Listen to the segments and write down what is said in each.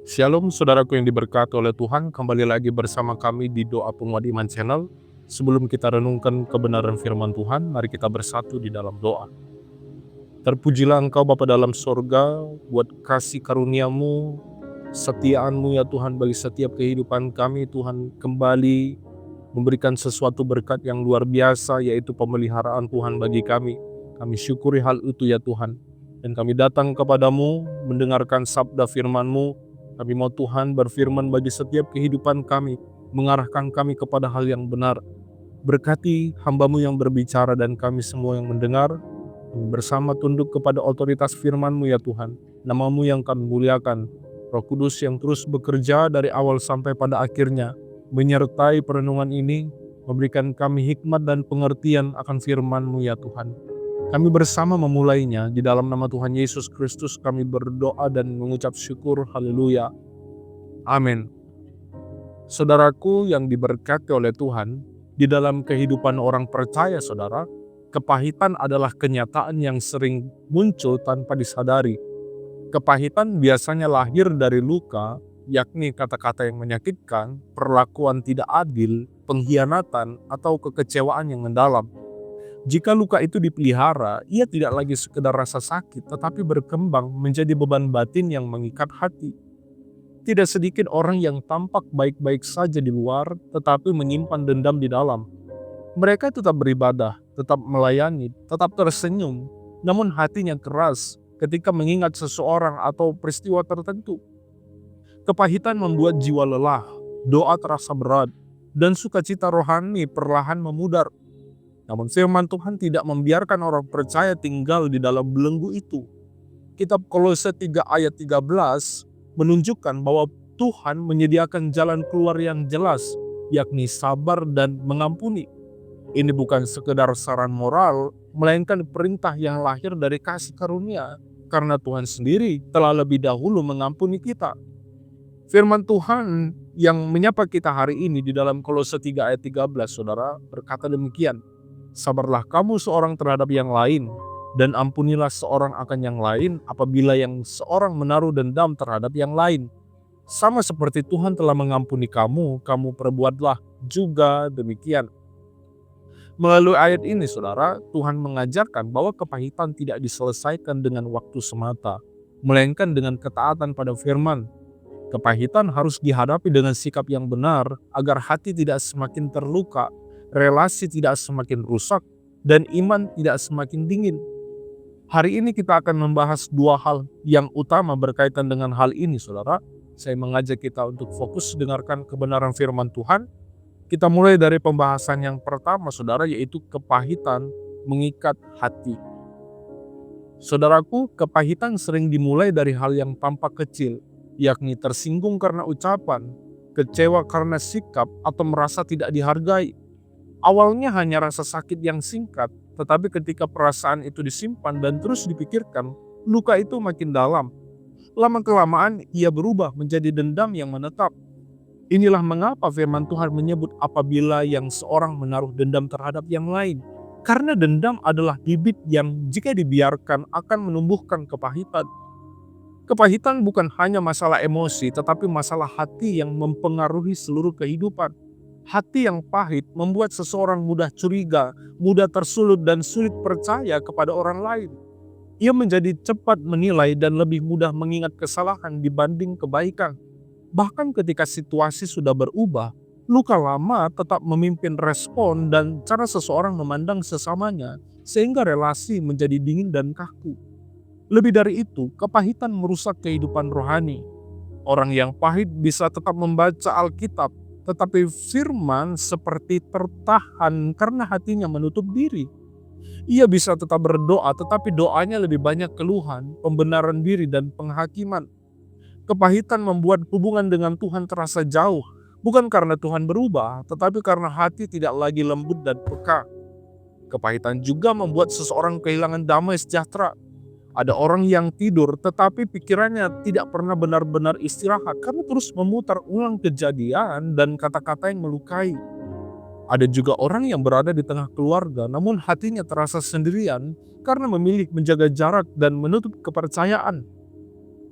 Shalom saudaraku yang diberkati oleh Tuhan, kembali lagi bersama kami di Doa Penguat Iman Channel. Sebelum kita renungkan kebenaran firman Tuhan, mari kita bersatu di dalam doa. Terpujilah Engkau Bapa dalam sorga, buat kasih karuniamu, setiaanmu ya Tuhan bagi setiap kehidupan kami. Tuhan kembali memberikan sesuatu berkat yang luar biasa, yaitu pemeliharaan Tuhan bagi kami. Kami syukuri hal itu ya Tuhan. Dan kami datang kepadamu, mendengarkan sabda firman-Mu. Kami mau Tuhan berfirman bagi setiap kehidupan kami, mengarahkan kami kepada hal yang benar. Berkati hamba-Mu yang berbicara dan kami semua yang mendengar. Kami bersama tunduk kepada otoritas firman-Mu ya Tuhan. Nama-Mu yang kami muliakan. Roh Kudus yang terus bekerja dari awal sampai pada akhirnya, menyertai perenungan ini, memberikan kami hikmat dan pengertian akan firman-Mu ya Tuhan. Kami bersama memulainya, di dalam nama Tuhan Yesus Kristus kami berdoa dan mengucap syukur, haleluya, amin. Saudaraku yang diberkati oleh Tuhan, di dalam kehidupan orang percaya saudara, kepahitan adalah kenyataan yang sering muncul tanpa disadari. Kepahitan biasanya lahir dari luka, yakni kata-kata yang menyakitkan, perlakuan tidak adil, pengkhianatan, atau kekecewaan yang mendalam. Jika luka itu dipelihara, ia tidak lagi sekedar rasa sakit, tetapi berkembang menjadi beban batin yang mengikat hati. Tidak sedikit orang yang tampak baik-baik saja di luar, tetapi menyimpan dendam di dalam. Mereka tetap beribadah, tetap melayani, tetap tersenyum, namun hatinya keras ketika mengingat seseorang atau peristiwa tertentu. Kepahitan membuat jiwa lelah, doa terasa berat, dan sukacita rohani perlahan memudar. Namun firman Tuhan tidak membiarkan orang percaya tinggal di dalam belenggu itu. Kitab Kolose 3 ayat 13 menunjukkan bahwa Tuhan menyediakan jalan keluar yang jelas, yakni sabar dan mengampuni. Ini bukan sekedar saran moral, melainkan perintah yang lahir dari kasih karunia, karena Tuhan sendiri telah lebih dahulu mengampuni kita. Firman Tuhan yang menyapa kita hari ini di dalam Kolose 3 ayat 13, saudara, berkata demikian. Sabarlah kamu seorang terhadap yang lain, dan ampunilah seorang akan yang lain apabila yang seorang menaruh dendam terhadap yang lain. Sama seperti Tuhan telah mengampuni kamu, kamu perbuatlah juga demikian. Melalui ayat ini saudara, Tuhan mengajarkan bahwa kepahitan tidak diselesaikan dengan waktu semata, melainkan dengan ketaatan pada firman. Kepahitan harus dihadapi dengan sikap yang benar agar hati tidak semakin terluka, relasi tidak semakin rusak, dan iman tidak semakin dingin. Hari ini kita akan membahas dua hal yang utama berkaitan dengan hal ini, saudara. Saya mengajak kita untuk fokus dengarkan kebenaran firman Tuhan. Kita mulai dari pembahasan yang pertama, saudara, yaitu kepahitan mengikat hati. Saudaraku, kepahitan sering dimulai dari hal yang tampak kecil, yakni tersinggung karena ucapan, kecewa karena sikap, atau merasa tidak dihargai. Awalnya hanya rasa sakit yang singkat, tetapi ketika perasaan itu disimpan dan terus dipikirkan, luka itu makin dalam. Lama-kelamaan ia berubah menjadi dendam yang menetap. Inilah mengapa firman Tuhan menyebut apabila yang seorang menaruh dendam terhadap yang lain. Karena dendam adalah bibit yang jika dibiarkan akan menumbuhkan kepahitan. Kepahitan bukan hanya masalah emosi, tetapi masalah hati yang mempengaruhi seluruh kehidupan. Hati yang pahit membuat seseorang mudah curiga, mudah tersulut dan sulit percaya kepada orang lain. Ia menjadi cepat menilai dan lebih mudah mengingat kesalahan dibanding kebaikan. Bahkan ketika situasi sudah berubah, luka lama tetap memimpin respon dan cara seseorang memandang sesamanya, sehingga relasi menjadi dingin dan kaku. Lebih dari itu, kepahitan merusak kehidupan rohani. Orang yang pahit bisa tetap membaca Alkitab, tetapi firman seperti tertahan karena hatinya menutup diri. Ia bisa tetap berdoa, tetapi doanya lebih banyak keluhan, pembenaran diri, dan penghakiman. Kepahitan membuat hubungan dengan Tuhan terasa jauh, bukan karena Tuhan berubah, tetapi karena hati tidak lagi lembut dan peka. Kepahitan juga membuat seseorang kehilangan damai sejahtera. Ada orang yang tidur tetapi pikirannya tidak pernah benar-benar istirahat karena terus memutar ulang kejadian dan kata-kata yang melukai. Ada juga orang yang berada di tengah keluarga namun hatinya terasa sendirian karena memilih menjaga jarak dan menutup kepercayaan.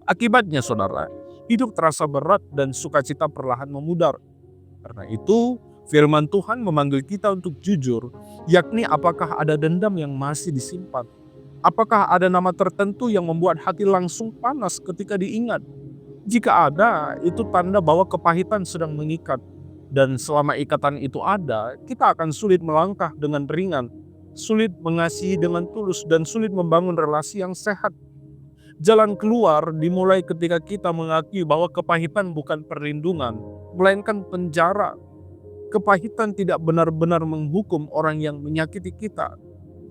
Akibatnya saudara, hidup terasa berat dan sukacita perlahan memudar. Karena itu, firman Tuhan memanggil kita untuk jujur, yakni apakah ada dendam yang masih disimpan? Apakah ada nama tertentu yang membuat hati langsung panas ketika diingat? Jika ada, itu tanda bahwa kepahitan sedang mengikat. Dan selama ikatan itu ada, kita akan sulit melangkah dengan ringan, sulit mengasihi dengan tulus, dan sulit membangun relasi yang sehat. Jalan keluar dimulai ketika kita mengakui bahwa kepahitan bukan perlindungan, melainkan penjara. Kepahitan tidak benar-benar menghukum orang yang menyakiti kita.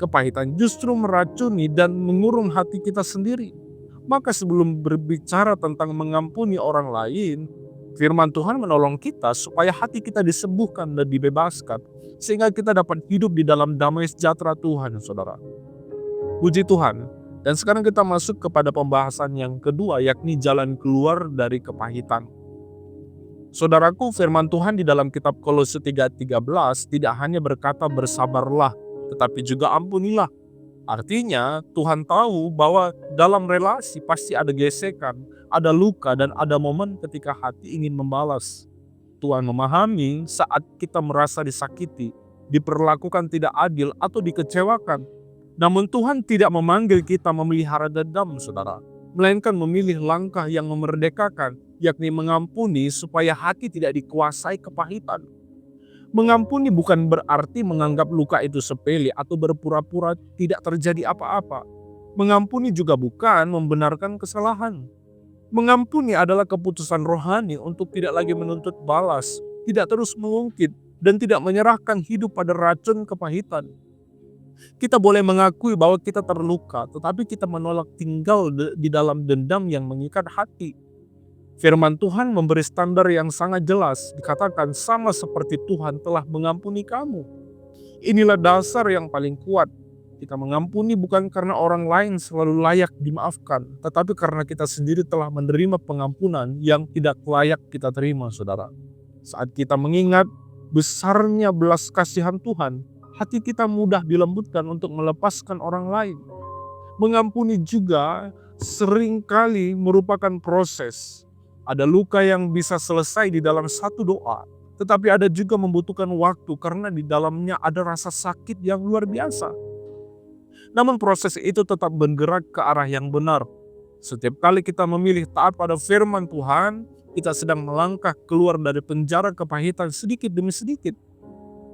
Kepahitan justru meracuni dan mengurung hati kita sendiri. Maka sebelum berbicara tentang mengampuni orang lain, firman Tuhan menolong kita supaya hati kita disembuhkan dan dibebaskan, sehingga kita dapat hidup di dalam damai sejahtera Tuhan, saudara. Puji Tuhan. Dan sekarang kita masuk kepada pembahasan yang kedua, yakni jalan keluar dari kepahitan. Saudaraku, firman Tuhan di dalam kitab Kolose 3:13 tidak hanya berkata bersabarlah, tetapi juga ampunilah. Artinya Tuhan tahu bahwa dalam relasi pasti ada gesekan, ada luka, dan ada momen ketika hati ingin membalas. Tuhan memahami saat kita merasa disakiti, diperlakukan tidak adil, atau dikecewakan. Namun Tuhan tidak memanggil kita memelihara dendam, saudara, melainkan memilih langkah yang memerdekakan, yakni mengampuni supaya hati tidak dikuasai kepahitan. Mengampuni bukan berarti menganggap luka itu sepele atau berpura-pura tidak terjadi apa-apa. Mengampuni juga bukan membenarkan kesalahan. Mengampuni adalah keputusan rohani untuk tidak lagi menuntut balas, tidak terus mengungkit, dan tidak menyerahkan hidup pada racun kepahitan. Kita boleh mengakui bahwa kita terluka, tetapi kita menolak tinggal di dalam dendam yang mengikat hati. Firman Tuhan memberi standar yang sangat jelas, dikatakan sama seperti Tuhan telah mengampuni kamu. Inilah dasar yang paling kuat. Kita mengampuni bukan karena orang lain selalu layak dimaafkan, tetapi karena kita sendiri telah menerima pengampunan yang tidak layak kita terima, saudara. Saat kita mengingat besarnya belas kasihan Tuhan, hati kita mudah dilembutkan untuk melepaskan orang lain. Mengampuni juga seringkali merupakan proses. Ada luka yang bisa selesai di dalam satu doa, tetapi ada juga membutuhkan waktu karena di dalamnya ada rasa sakit yang luar biasa. Namun proses itu tetap bergerak ke arah yang benar. Setiap kali kita memilih taat pada firman Tuhan, kita sedang melangkah keluar dari penjara kepahitan sedikit demi sedikit.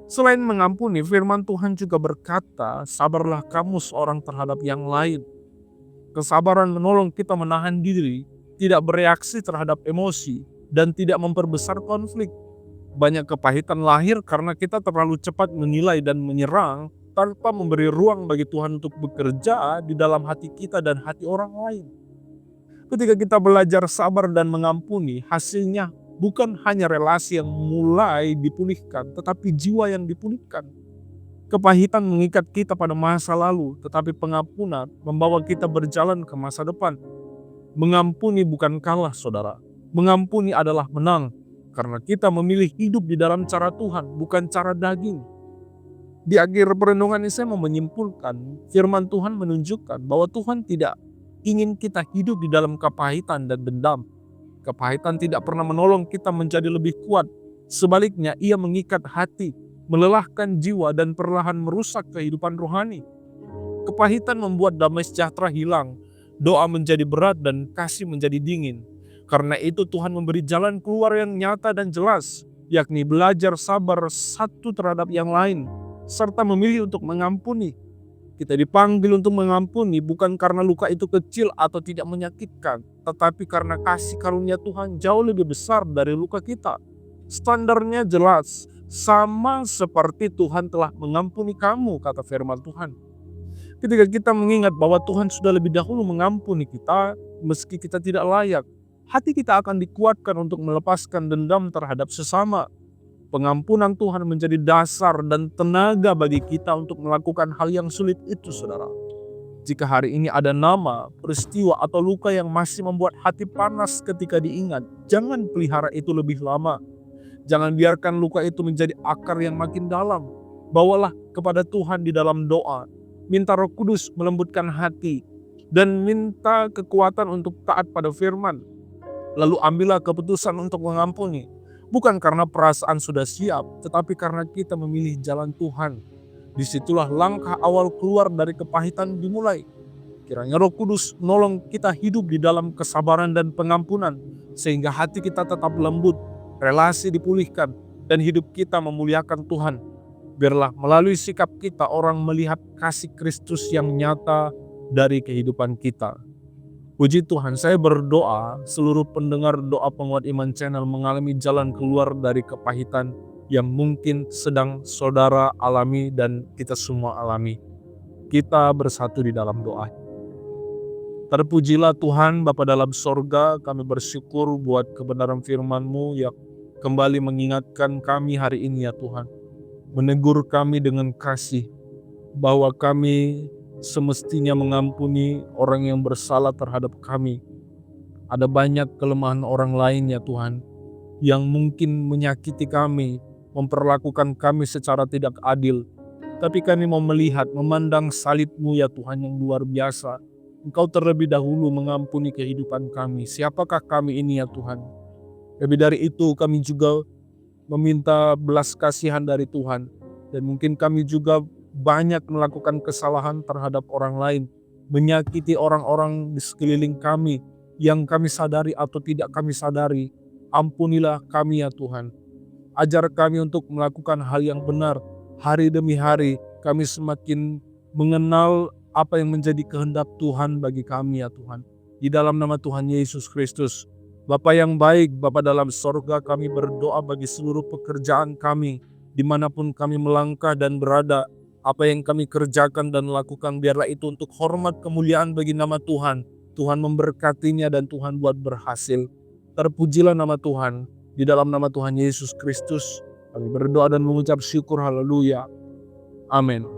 Selain mengampuni, firman Tuhan juga berkata, sabarlah kamu seorang terhadap yang lain. Kesabaran menolong kita menahan diri, tidak bereaksi terhadap emosi, dan tidak memperbesar konflik. Banyak kepahitan lahir karena kita terlalu cepat menilai dan menyerang tanpa memberi ruang bagi Tuhan untuk bekerja di dalam hati kita dan hati orang lain. Ketika kita belajar sabar dan mengampuni, hasilnya bukan hanya relasi yang mulai dipulihkan, tetapi jiwa yang dipulihkan. Kepahitan mengikat kita pada masa lalu, tetapi pengampunan membawa kita berjalan ke masa depan. Mengampuni bukan kalah, saudara. Mengampuni adalah menang, karena kita memilih hidup di dalam cara Tuhan, bukan cara daging. Di akhir perenungan ini saya mau menyimpulkan, firman Tuhan menunjukkan bahwa Tuhan tidak ingin kita hidup di dalam kepahitan dan dendam. Kepahitan tidak pernah menolong kita menjadi lebih kuat. Sebaliknya, ia mengikat hati, melelahkan jiwa, dan perlahan merusak kehidupan rohani. Kepahitan membuat damai sejahtera hilang, doa menjadi berat, dan kasih menjadi dingin. Karena itu Tuhan memberi jalan keluar yang nyata dan jelas, yakni belajar sabar satu terhadap yang lain, serta memilih untuk mengampuni. Kita dipanggil untuk mengampuni bukan karena luka itu kecil atau tidak menyakitkan, tetapi karena kasih karunia Tuhan jauh lebih besar dari luka kita. Standarnya jelas, sama seperti Tuhan telah mengampuni kamu, kata firman Tuhan. Ketika kita mengingat bahwa Tuhan sudah lebih dahulu mengampuni kita, meski kita tidak layak, hati kita akan dikuatkan untuk melepaskan dendam terhadap sesama. Pengampunan Tuhan menjadi dasar dan tenaga bagi kita untuk melakukan hal yang sulit itu, saudara. Jika hari ini ada nama, peristiwa, atau luka yang masih membuat hati panas ketika diingat, jangan pelihara itu lebih lama. Jangan biarkan luka itu menjadi akar yang makin dalam. Bawalah kepada Tuhan di dalam doa. Minta Roh Kudus melembutkan hati, dan minta kekuatan untuk taat pada firman. Lalu ambillah keputusan untuk mengampuni. Bukan karena perasaan sudah siap, tetapi karena kita memilih jalan Tuhan. Disitulah langkah awal keluar dari kepahitan dimulai. Kiranya Roh Kudus nolong kita hidup di dalam kesabaran dan pengampunan, sehingga hati kita tetap lembut, relasi dipulihkan, dan hidup kita memuliakan Tuhan. Biarlah melalui sikap kita orang melihat kasih Kristus yang nyata dari kehidupan kita. Puji Tuhan, saya berdoa seluruh pendengar Doa Penguat Iman Channel mengalami jalan keluar dari kepahitan yang mungkin sedang saudara alami dan kita semua alami. Kita bersatu di dalam doa. Terpujilah Tuhan Bapa dalam sorga, kami bersyukur buat kebenaran firman-Mu yang kembali mengingatkan kami hari ini ya Tuhan. Menegur kami dengan kasih, bahwa kami semestinya mengampuni orang yang bersalah terhadap kami. Ada banyak kelemahan orang lain ya Tuhan, yang mungkin menyakiti kami, memperlakukan kami secara tidak adil. Tapi kami mau melihat, memandang salib-Mu ya Tuhan yang luar biasa. Engkau terlebih dahulu mengampuni kehidupan kami. Siapakah kami ini ya Tuhan? Lebih dari itu kami juga meminta belas kasihan dari Tuhan. Dan mungkin kami juga banyak melakukan kesalahan terhadap orang lain. Menyakiti orang-orang di sekeliling kami yang kami sadari atau tidak kami sadari. Ampunilah kami ya Tuhan. Ajar kami untuk melakukan hal yang benar. Hari demi hari kami semakin mengenal apa yang menjadi kehendak Tuhan bagi kami ya Tuhan. Di dalam nama Tuhan Yesus Kristus. Bapa yang baik, Bapa dalam sorga, kami berdoa bagi seluruh pekerjaan kami. Dimanapun kami melangkah dan berada, apa yang kami kerjakan dan lakukan biarlah itu untuk hormat kemuliaan bagi nama Tuhan. Tuhan memberkatinya dan Tuhan buat berhasil. Terpujilah nama Tuhan. Di dalam nama Tuhan Yesus Kristus, kami berdoa dan mengucap syukur, haleluya. Amin.